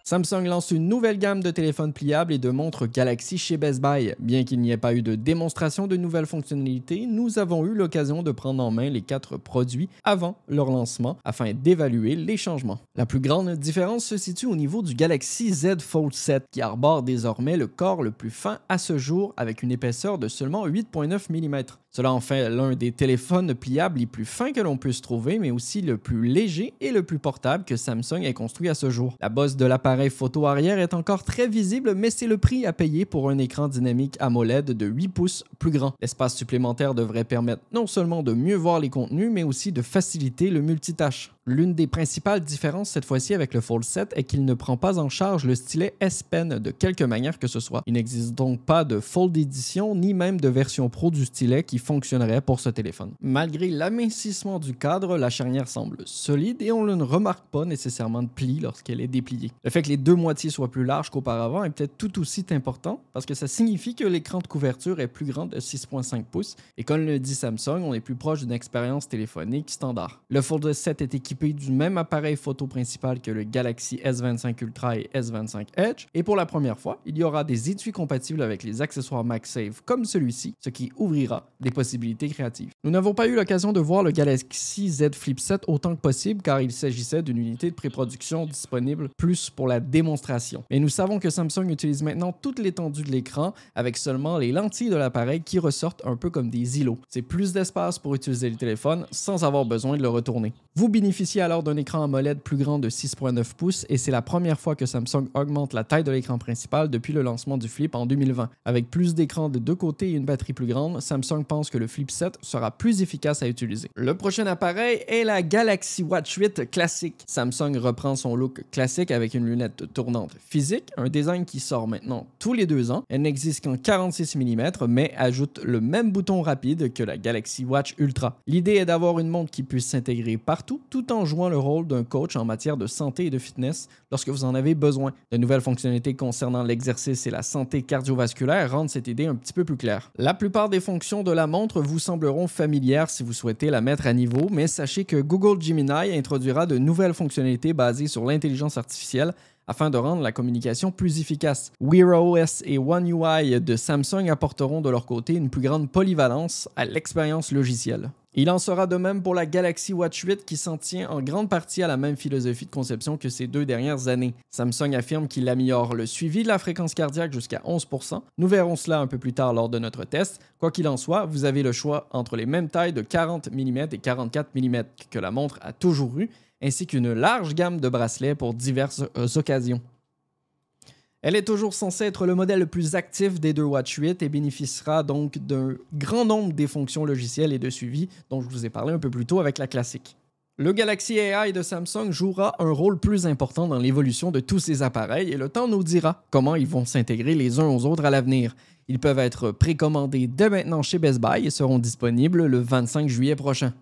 Samsung lance une nouvelle gamme de téléphones pliables et de montres Galaxy chez Best Buy. Bien qu'il n'y ait pas eu de démonstration de nouvelles fonctionnalités, nous avons eu l'occasion de prendre en main les 4 produits avant leur lancement afin d'évaluer les changements. La plus grande différence se situe au niveau du Galaxy Z Fold 7 qui arbore désormais le corps le plus fin à ce jour avec une épaisseur de seulement 8,9 mm. Cela en fait l'un des téléphones pliables les plus fins que l'on puisse trouver, mais aussi le plus léger et le plus portable que Samsung ait construit à ce jour. La bosse de l'appareil photo arrière est encore très visible, mais c'est le prix à payer pour un écran dynamique AMOLED de 8 pouces plus grand. L'espace supplémentaire devrait permettre non seulement de mieux voir les contenus, mais aussi de faciliter le multitâche. L'une des principales différences cette fois-ci avec le Fold 7 est qu'il ne prend pas en charge le stylet S Pen de quelque manière que ce soit. Il n'existe donc pas de Fold Edition ni même de version pro du stylet qui fonctionnerait pour ce téléphone. Malgré l'amincissement du cadre, la charnière semble solide et on ne remarque pas nécessairement de plis lorsqu'elle est dépliée. Le fait que les deux moitiés soient plus larges qu'auparavant est peut-être tout aussi important parce que ça signifie que l'écran de couverture est plus grand de 6,5 pouces et comme le dit Samsung, on est plus proche d'une expérience téléphonique standard. Le Fold 7 est équipé du même appareil photo principal que le Galaxy S25 Ultra et S25 Edge et pour la première fois, il y aura des étuis compatibles avec les accessoires MagSafe comme celui-ci, ce qui ouvrira des possibilités créatives. Nous n'avons pas eu l'occasion de voir le Galaxy Z Flip 7 autant que possible car il s'agissait d'une unité de pré-production disponible plus pour la démonstration. Mais nous savons que Samsung utilise maintenant toute l'étendue de l'écran avec seulement les lentilles de l'appareil qui ressortent un peu comme des îlots. C'est plus d'espace pour utiliser le téléphone sans avoir besoin de le retourner. Vous bénéficiez alors d'un écran AMOLED plus grand de 6,9 pouces et c'est la première fois que Samsung augmente la taille de l'écran principal depuis le lancement du Flip en 2020. Avec plus d'écrans de deux côtés et une batterie plus grande, Samsung pense que le Flip 7 sera plus efficace à utiliser. Le prochain appareil est la Galaxy Watch 8 classique. Samsung reprend son look classique avec une lunette tournante physique, un design qui sort maintenant tous les 2 ans. Elle n'existe qu'en 46 mm mais ajoute le même bouton rapide que la Galaxy Watch Ultra. L'idée est d'avoir une montre qui puisse s'intégrer partout tout en jouant le rôle d'un coach en matière de santé et de fitness lorsque vous en avez besoin. De nouvelles fonctionnalités concernant l'exercice et la santé cardiovasculaire rendent cette idée un petit peu plus claire. La plupart des fonctions de la montre vous sembleront familières si vous souhaitez la mettre à niveau, mais sachez que Google Gemini introduira de nouvelles fonctionnalités basées sur l'intelligence artificielle afin de rendre la communication plus efficace. Wear OS et One UI de Samsung apporteront de leur côté une plus grande polyvalence à l'expérience logicielle. Il en sera de même pour la Galaxy Watch 8 qui s'en tient en grande partie à la même philosophie de conception que ces 2 dernières années. Samsung affirme qu'il améliore le suivi de la fréquence cardiaque jusqu'à 11%. Nous verrons cela un peu plus tard lors de notre test. Quoi qu'il en soit, vous avez le choix entre les mêmes tailles de 40 mm et 44 mm que la montre a toujours eu, ainsi qu'une large gamme de bracelets pour diverses occasions. Elle est toujours censée être le modèle le plus actif des 2 Watch 8 et bénéficiera donc d'un grand nombre des fonctions logicielles et de suivi dont je vous ai parlé un peu plus tôt avec la classique. Le Galaxy AI de Samsung jouera un rôle plus important dans l'évolution de tous ces appareils et le temps nous dira comment ils vont s'intégrer les uns aux autres à l'avenir. Ils peuvent être précommandés dès maintenant chez Best Buy et seront disponibles le 25 juillet prochain.